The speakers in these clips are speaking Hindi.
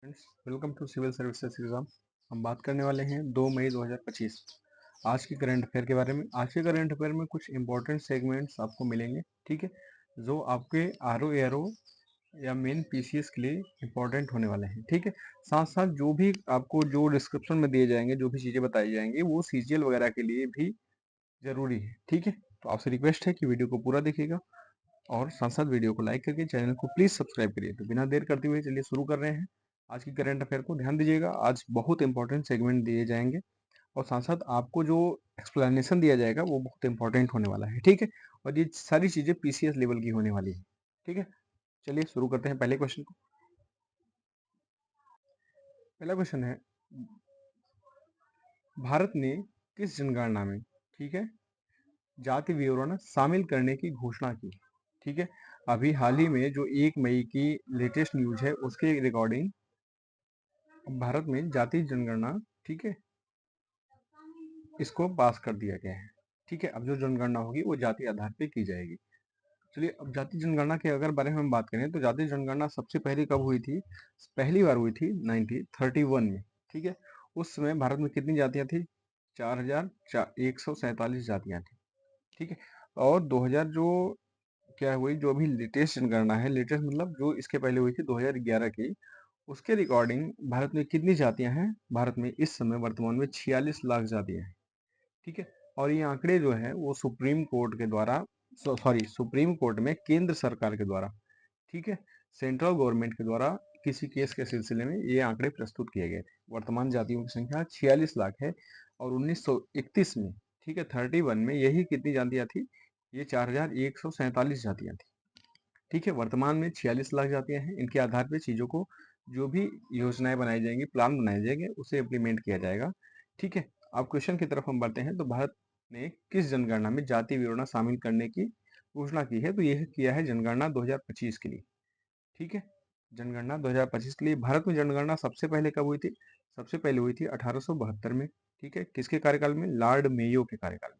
Friends, welcome to civil services exam. हम बात करने वाले हैं 2 मई 2025 आज की करंट अफेयर के बारे में। आज के करंट अफेयर में कुछ इंपॉर्टेंट सेगमेंट्स आपको मिलेंगे, ठीक है, जो आपके आरओ एआरओ या मेन पीसीएस के लिए इंपॉर्टेंट होने वाले हैं, ठीक है। साथ साथ जो भी आपको जो डिस्क्रिप्शन में दिए जाएंगे, जो भी चीज़ें बताई जाएंगी, वो सीजीएल वगैरह के लिए भी जरूरी है, ठीक है। तो आपसे रिक्वेस्ट है कि वीडियो को पूरा देखिएगा और साथ साथ वीडियो को लाइक करके चैनल को प्लीज सब्सक्राइब करिए। तो बिना देर करते हुए चलिए शुरू कर रहे हैं आज की करंट अफेयर को। ध्यान दीजिएगा, आज बहुत इंपॉर्टेंट सेगमेंट दिए जाएंगे और साथ साथ आपको जो एक्सप्लेनेशन दिया जाएगा वो बहुत इंपॉर्टेंट होने वाला है, ठीक है। और ये सारी चीजें पीसीएस लेवल की होने वाली है, ठीक है। चलिए शुरू करते हैं पहले क्वेश्चन को। पहला क्वेश्चन है, भारत ने किस जनगणना में, ठीक है, जाति विवरण शामिल करने की घोषणा की, ठीक है। अभी हाल ही में जो 1 मई की लेटेस्ट न्यूज है उसके रिकॉर्डिंग भारत में जाति जनगणना, ठीक है, इसको पास कर दिया गया है, ठीक है। अब जो जनगणना होगी वो जाति आधार पे की जाएगी। चलिए, अब जाति जनगणना के अगर बारे में हम बात करें तो जाति जनगणना सबसे पहले कब हुई थी? पहली बार हुई थी 1931 में, ठीक है। उस समय भारत में कितनी जातियां थी? 4147 जातियां थी, ठीक है। और 2000 जो क्या हुई, जो अभी लेटेस्ट जनगणना है, लेटेस्ट मतलब जो इसके पहले हुई थी 2011 की, उसके रिकॉर्डिंग भारत में कितनी जातियां हैं? भारत में इस समय वर्तमान में 46 लाख जातियां हैं, ठीक है। और ये आंकड़े जो है वो सुप्रीम कोर्ट के द्वारा, सॉरी, सुप्रीम कोर्ट में केंद्र सरकार के द्वारा, ठीक है, सेंट्रल गवर्नमेंट के द्वारा किसी केस के सिलसिले में ये आंकड़े प्रस्तुत किए गए थे। वर्तमान जातियों की संख्या 46 लाख है और 1931 में, ठीक है, 31 में यही कितनी जातियां थी? ये 4147 जातियां थी, ठीक है। वर्तमान में 46 लाख जातियां हैं। इनके आधार पे चीजों को, जो भी योजनाएं बनाई जाएंगी, प्लान बनाए जाएंगे, उसे इम्प्लीमेंट किया जाएगा, ठीक है। अब क्वेश्चन की तरफ हम बढ़ते हैं। तो भारत ने किस जनगणना में जाति विवरण शामिल करने की घोषणा की है? तो यह किया है जनगणना 2025 के लिए, ठीक है। जनगणना 2025 के लिए भारत में जनगणना सबसे पहले कब हुई थी? सबसे पहले हुई थी 1872 में, ठीक है। किसके कार्यकाल में? लॉर्ड मेयो के कार्यकाल में।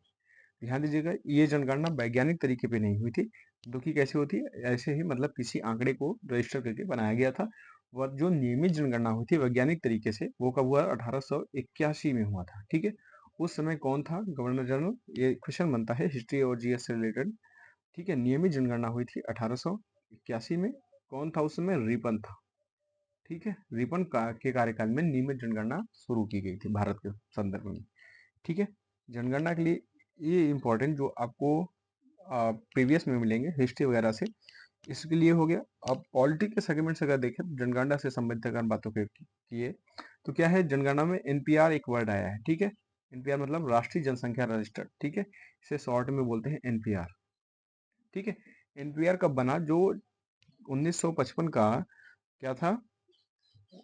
ध्यान दीजिएगा, ये जनगणना वैज्ञानिक तरीके पे नहीं हुई थी। जो कि कैसे होती है? ऐसे ही, मतलब किसी आंकड़े को रजिस्टर करके बनाया गया था। वह जो नियमित जनगणना हुई थी वैज्ञानिक तरीके से, वो कब हुआ? 1881 में हुआ था, ठीक है। उस समय कौन था गवर्नर जनरल? ये क्वेश्चन बनता है हिस्ट्री और जीएस से रिलेटेड, ठीक है। नियमित जनगणना हुई थी 1881 में। कौन था उस समय? रिपन था, ठीक है। रिपन के कार्यकाल में नियमित जनगणना शुरू की गई थी भारत के संदर्भ में, ठीक है। जनगणना के लिए ये इंपॉर्टेंट जो आपको प्रीवियस में मिलेंगे हिस्ट्री वगैरह से, इसके लिए हो गया। अब पॉलिटी के सेगमेंट से अगर देखें तो जनगणना से संबंधित अगर बातों के किए तो क्या है, जनगणना में एनपीआर एक वर्ड आया है, ठीक है। एनपीआर मतलब राष्ट्रीय जनसंख्या रजिस्टर, ठीक है। इसे शॉर्ट में बोलते हैं एनपीआर, ठीक है। एनपीआर कब बना? जो 1955 का क्या था?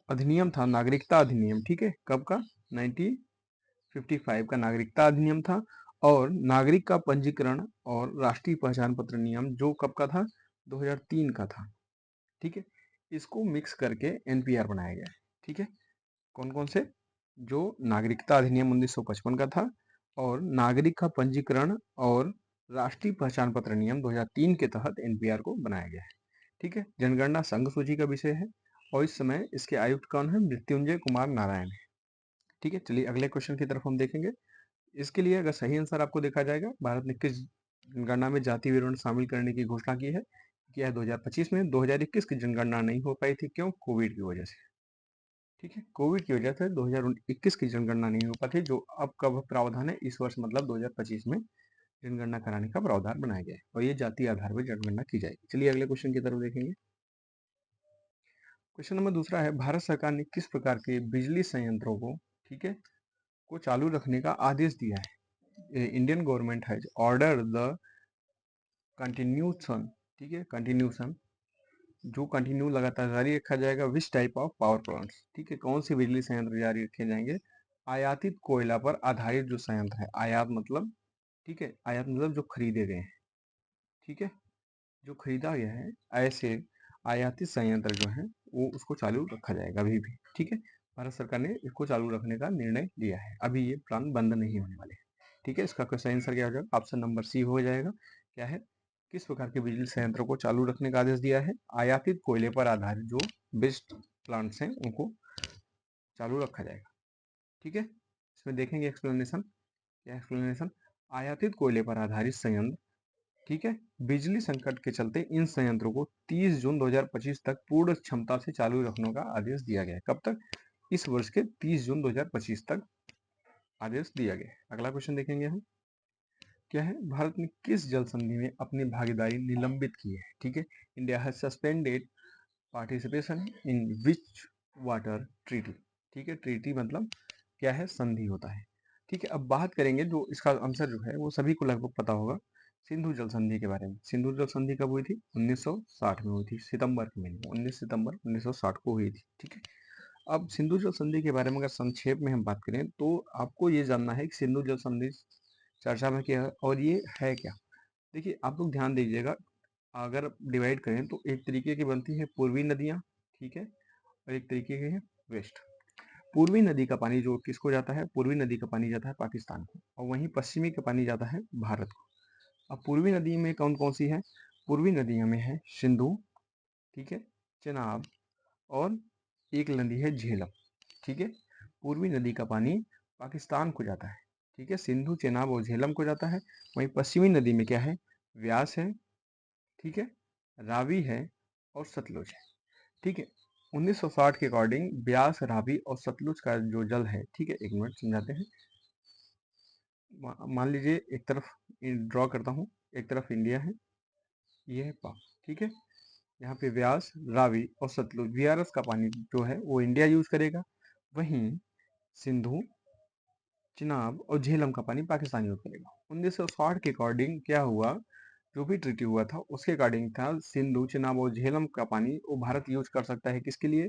अधिनियम था, नागरिकता अधिनियम, ठीक है। कब का? 1955 का नागरिकता अधिनियम था। और नागरिक का पंजीकरण और राष्ट्रीय पहचान पत्र नियम जो कब का था? 2003 का था, ठीक है। इसको मिक्स करके एनपीआर बनाया गया है, ठीक है। कौन कौन से? जो नागरिकता अधिनियम 1955 का था और नागरिक का पंजीकरण और राष्ट्रीय पहचान पत्र नियम 2003 के तहत एनपीआर को बनाया गया है, ठीक है। जनगणना संघ सूची का विषय है और इस समय इसके आयुक्त कौन है? मृत्युंजय कुमार नारायण है, ठीक है। चलिए अगले क्वेश्चन की तरफ हम देखेंगे। इसके लिए अगर सही आंसर आपको देखा जाएगा, भारत ने किस जनगणना में जाति विवरण शामिल करने की घोषणा की है? किया है 2025 में। 2021 की जनगणना नहीं हो पाई थी, क्यों? कोविड की वजह से, ठीक है। कोविड की वजह से 2021 की जनगणना नहीं हो पाती, जो अब कब प्रावधान है? इस वर्ष मतलब 2025 में जनगणना कराने का प्रावधान बनाया गया है और ये जाति आधार पर जनगणना की जाएगी। चलिए अगले क्वेश्चन की तरफ देखेंगे। क्वेश्चन नंबर दूसरा है, भारत सरकार ने किस प्रकार के बिजली संयंत्रों को, ठीक है, को चालू रखने का आदेश दिया है? Indian government has order the continuation, ठीक है, कंटिन्यूशन, जो कंटिन्यू लगातार जारी रखा जाएगा। Which type of power plants, ठीक है, कौन से बिजली संयंत्र जारी रखे जाएंगे? आयातित कोयला पर आधारित जो संयंत्र है, आयात मतलब, ठीक है, आयात मतलब जो खरीदे गए हैं, ठीक है, जो खरीदा गया है, ऐसे आयातित संयंत्र जो है वो उसको चालू रखा जाएगा अभी भी, ठीक है। भारत सरकार ने इसको चालू रखने का निर्णय लिया है, अभी ये प्लान बंद नहीं होने वाले, ठीक है। इसका क्वेश्चन आंसर क्या हो जाएगा? ऑप्शन नंबर सी हो जाएगा। क्या है? किस प्रकार के बिजली संयंत्रों को चालू रखने का आदेश दिया है? आयातित कोयले पर आधारित जो बेस्ट प्लांट्स हैं उनको चालू रखा जाएगा। ठीक है, इसमें देखेंगे एक्सप्लेनेशन। क्या एक्सप्लेनेशन? आयातित कोयले पर आधारित संयंत्र, ठीक है, बिजली संकट के चलते इन संयंत्रों को 30 जून 2025 तक पूर्ण क्षमता से चालू रखने का आदेश दिया गया है। कब तक? इस वर्ष के 30 जून 2025 तक आदेश दिया गया है। अगला क्वेश्चन देखेंगे हम। क्या है? भारत ने किस जल संधि में अपनी भागीदारी निलंबित की है? ठीक है, India has suspended participation in which water treaty. ठीक है, ट्रीटी मतलब क्या है? संधि होता है। ठीक है, अब बात करेंगे, जो इसका आंसर जो है वो सभी को लगभग पता होगा, सिंधु जल संधि के बारे में। सिंधु जल संधि कब हुई थी? 1960 में हुई थी, सितंबर के महीने में, 19 सितंबर 1960 को हुई थी। ठीक है, अब सिंधु जल संधि के बारे में अगर संक्षेप में हम बात करें तो आपको ये जानना है कि सिंधु जल संधि चर्चा में क्या है और ये है क्या। देखिए, आप लोग ध्यान दीजिएगा, अगर डिवाइड करें तो एक तरीके की बनती है पूर्वी नदियाँ, ठीक है, और एक तरीके की है वेस्ट। पूर्वी नदी का पानी जो किसको जाता है? पूर्वी नदी का पानी जाता है पाकिस्तान को, और वहीं पश्चिमी का पानी जाता है भारत को। अब पूर्वी नदी में कौन कौन सी है? पूर्वी नदियों में है सिंधु, ठीक है, चेनाब, और एक नदी है झेलम। ठीक है, पूर्वी नदी का पानी पाकिस्तान को जाता है, ठीक है, सिंधु, चेनाब और झेलम को जाता है। वहीं पश्चिमी नदी में क्या है? व्यास है, ठीक है, रावी है और सतलुज है। ठीक है, 1960 के अकॉर्डिंग ब्यास, रावी और सतलुज का जो जल है, ठीक है, एक मिनट समझाते हैं। मान लीजिए एक तरफ ड्रॉ करता हूँ, एक तरफ इंडिया है, ये है पाक, ठीक है, यहाँ पे व्यास, रावी और सतलुज, वीआरएस का पानी जो है वो इंडिया यूज करेगा। वहीं सिंधु, चिनाब और झेलम का पानी पाकिस्तान यूज करेगा। 1960 के अकॉर्डिंग क्या हुआ? जो भी ट्रीटी हुआ था उसके अकॉर्डिंग था, सिंधु, चिनाब और झेलम का पानी वो भारत यूज कर सकता है। किसके लिए?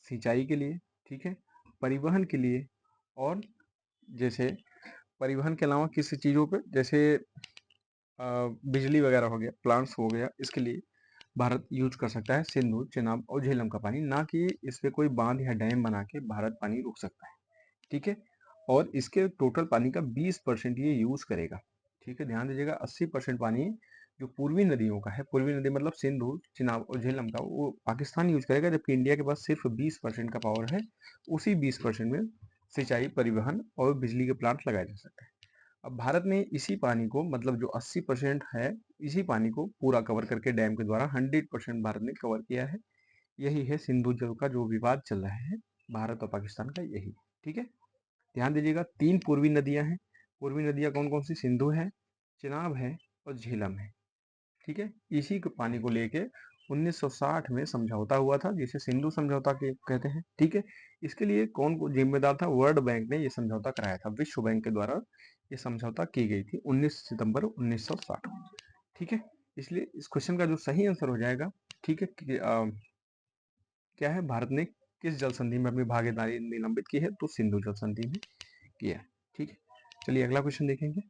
सिंचाई के लिए, ठीक है, परिवहन के लिए, और जैसे परिवहन के अलावा किसी चीज़ों पे, जैसे बिजली वगैरह हो गया, प्लांट्स हो गया, इसके लिए भारत यूज कर सकता है सिंधु, चिनाब और झेलम का पानी, ना कि इस पे कोई बांध या डैम बना के भारत पानी रोक सकता है। ठीक है, और इसके टोटल पानी का 20% ये यूज करेगा। ठीक है, ध्यान दीजिएगा, 80% पानी जो पूर्वी नदियों का है, पूर्वी नदी मतलब सिंधु, चिनाब और झेलम का, वो पाकिस्तान यूज करेगा, जबकि इंडिया के पास सिर्फ 20% का पावर है। उसी 20% में सिंचाई, परिवहन और बिजली के प्लांट लगाए जा सकते हैं। अब भारत ने इसी पानी को, मतलब जो 80% है, इसी पानी को पूरा कवर करके डैम के द्वारा 100% भारत ने कवर किया है। यही है सिंधु जल का जो विवाद चल रहा है भारत और पाकिस्तान का, यही। ठीक है, ध्यान दीजिएगा, 3 पूर्वी नदियां हैं। पूर्वी नदियां कौन कौन सी? सिंधु है, चिनाब है और झेलम है। ठीक है, इसी के पानी को लेके 1960 में समझौता हुआ था, जिसे सिंधु समझौता के कहते हैं। ठीक है, इसके लिए कौन जिम्मेदार था? वर्ल्ड बैंक ने ये समझौता कराया था, विश्व बैंक के द्वारा ये समझौता की गई थी 19 सितंबर 1960 में। ठीक है, इसलिए इस क्वेश्चन का जो सही आंसर हो जाएगा, ठीक है, क्या है? भारत ने किस जल संधि में अपनी भागीदारी निलंबित की है? तो सिंधु जल संधि में किया है। ठीक है, चलिए अगला क्वेश्चन देखेंगे।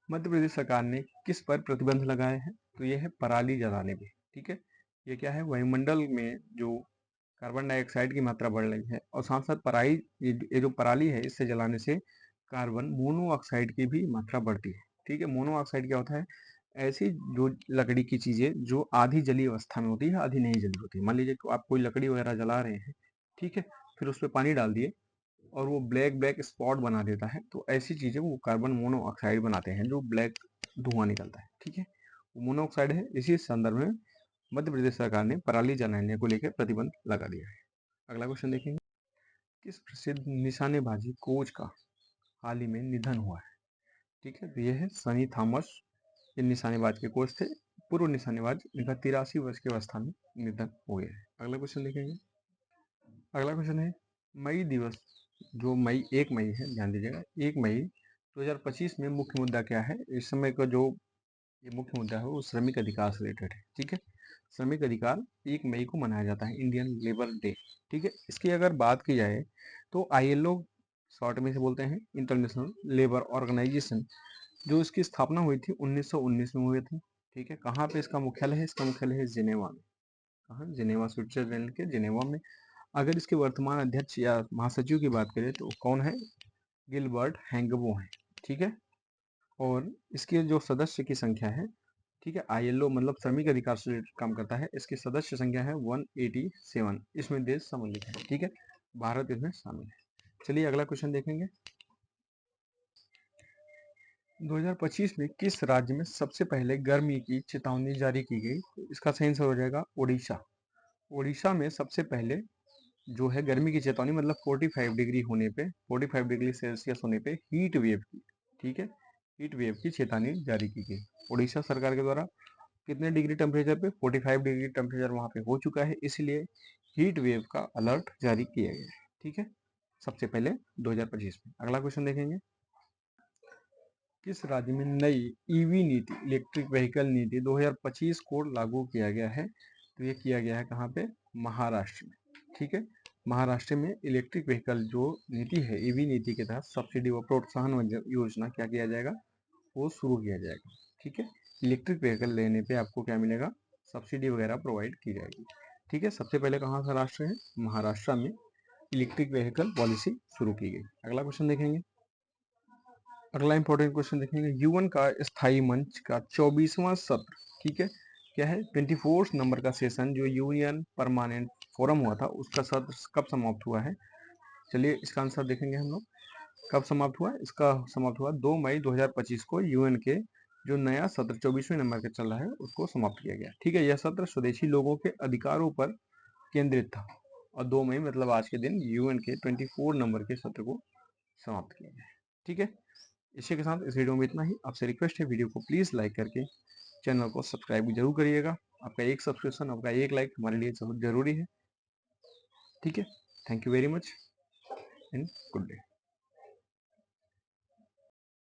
मध्य प्रदेश सरकार ने किस पर प्रतिबंध लगाए हैं? तो ये है पराली जलाने पे। ठीक है, ये क्या है? वायुमंडल में जो कार्बन डाइऑक्साइड की मात्रा बढ़ रही है, और साथ साथ पराली, ये जो पराली है, इससे जलाने से कार्बन मोनोऑक्साइड की भी मात्रा बढ़ती है। ठीक है, मोनोऑक्साइड क्या होता है? ऐसी जो लकड़ी की चीजें जो आधी जली अवस्था में होती है, आधी नहीं जली होती। मान लीजिए कि आप कोई लकड़ी वगैरह जला रहे हैं, ठीक है, फिर उस पर पानी डाल दिए और वो ब्लैक ब्लैक स्पॉट बना देता है, तो ऐसी चीजें वो कार्बन मोनोऑक्साइड बनाते हैं, जो ब्लैक धुआं निकलता है। ठीक है, वो मोनोऑक्साइड है। इसी संदर्भ में मध्य प्रदेश सरकार ने पराली जलाने को लेकर प्रतिबंध लगा दिया है। अगला क्वेश्चन देखेंगे। किस प्रसिद्ध निशानेबाजी कोच का हाल ही में निधन हुआ है? ठीक है, तो ये है सनी थॉमस। ये निशानेबाज के कोच थे, पूर्व निशानेबाज, इनका 83 वर्ष की अवस्था में निधन हो गया है। अगला क्वेश्चन देखेंगे। अगला क्वेश्चन है मई दिवस, जो मई 1 मई है, ध्यान दीजिएगा, 1 मई 2025 में मुख्य मुद्दा क्या है? इस समय का जो ये मुख्य मुद्दा है वो श्रमिक अधिकार से रिलेटेड है। ठीक है, श्रमिक अधिकार 1 मई को मनाया जाता है, इंडियन लेबर डे। ठीक है, इसकी अगर बात की जाए तो आईएलओ, शॉर्ट में से बोलते हैं, इंटरनेशनल लेबर ऑर्गेनाइजेशन, जो इसकी स्थापना हुई थी 1919 में हुई थी। ठीक है, कहाँ पे इसका मुख्यालय है? इसका मुख्यालय है जिनेवा में। कहाँ? जिनेवा, स्विट्जरलैंड के जिनेवा में। अगर इसके वर्तमान अध्यक्ष या महासचिव की बात करें तो कौन है? गिलबर्ट हैंगबो है। ठीक है, और इसके जो सदस्य की संख्या है ठीक है। ILO मतलब श्रमिक अधिकार से रिलेटेड काम करता है। इसकी सदस्य संख्या है 187। इसमें देश सम्मिलित है। ठीक है, भारत इसमें शामिल है। चलिए अगला क्वेश्चन देखेंगे। 2025 में किस राज्य में सबसे पहले गर्मी की चेतावनी जारी की गई? तो इसका सही आंसर हो जाएगा ओडिशा। ओडिशा में सबसे पहले जो है गर्मी की चेतावनी मतलब 45 डिग्री होने पे, 45 डिग्री सेल्सियस होने पे हीट वेव की, ठीक है, हीट वेव की चेतावनी जारी की गई ओडिशा सरकार के द्वारा। कितने डिग्री टेम्परेचर पे? 45 डिग्री टेम्परेचर वहां पे हो चुका है, इसलिए हीट वेव का अलर्ट जारी किया गया है। ठीक है, सबसे पहले 2025 में। अगला क्वेश्चन देखेंगे। किस राज्य में नई ईवी नीति, इलेक्ट्रिक व्हीकल नीति 2025 को लागू किया गया है? तो ये किया गया है कहाँ पे? महाराष्ट्र में। ठीक है, महाराष्ट्र में इलेक्ट्रिक व्हीकल जो नीति है, ईवी नीति के तहत सब्सिडी व प्रोत्साहन योजना क्या किया जाएगा? वो शुरू किया जाएगा। ठीक है, इलेक्ट्रिक व्हीकल लेने पे आपको क्या मिलेगा? सब्सिडी वगैरह प्रोवाइड की जाएगी। ठीक है, सबसे पहले कहाँ का राष्ट्र है? महाराष्ट्र में इलेक्ट्रिक व्हीकल पॉलिसी शुरू की गई। अगला क्वेश्चन देखेंगे। अगला इंपॉर्टेंट क्वेश्चन देखेंगे। यूएन का स्थायी मंच का 24वां सत्र, ठीक है, क्या है? 24 नंबर का सेशन जो यूएन परमानेंट फोरम हुआ था, उसका सत्र कब समाप्त हुआ है? चलिए इसका आंसर देखेंगे हम लोग। कब समाप्त हुआ? इसका समाप्त हुआ 2 मई 2025 को। यूएन के जो नया सत्र 24वें नंबर का चल रहा है उसको समाप्त किया गया। ठीक है, यह सत्र स्वदेशी लोगों के अधिकारों पर केंद्रित था और 2 मई मतलब आज के दिन यूएन के 24 नंबर के सत्र को समाप्त किया गया। ठीक है, इसी के साथ इस वीडियो में इतना ही। आपसे रिक्वेस्ट है वीडियो को प्लीज लाइक करके चैनल को सब्सक्राइब जरूर करिएगा। आपका एक सब्सक्रिप्शन, आपका एक लाइक हमारे लिए जरूरी है। ठीक है, thank you very much and good day.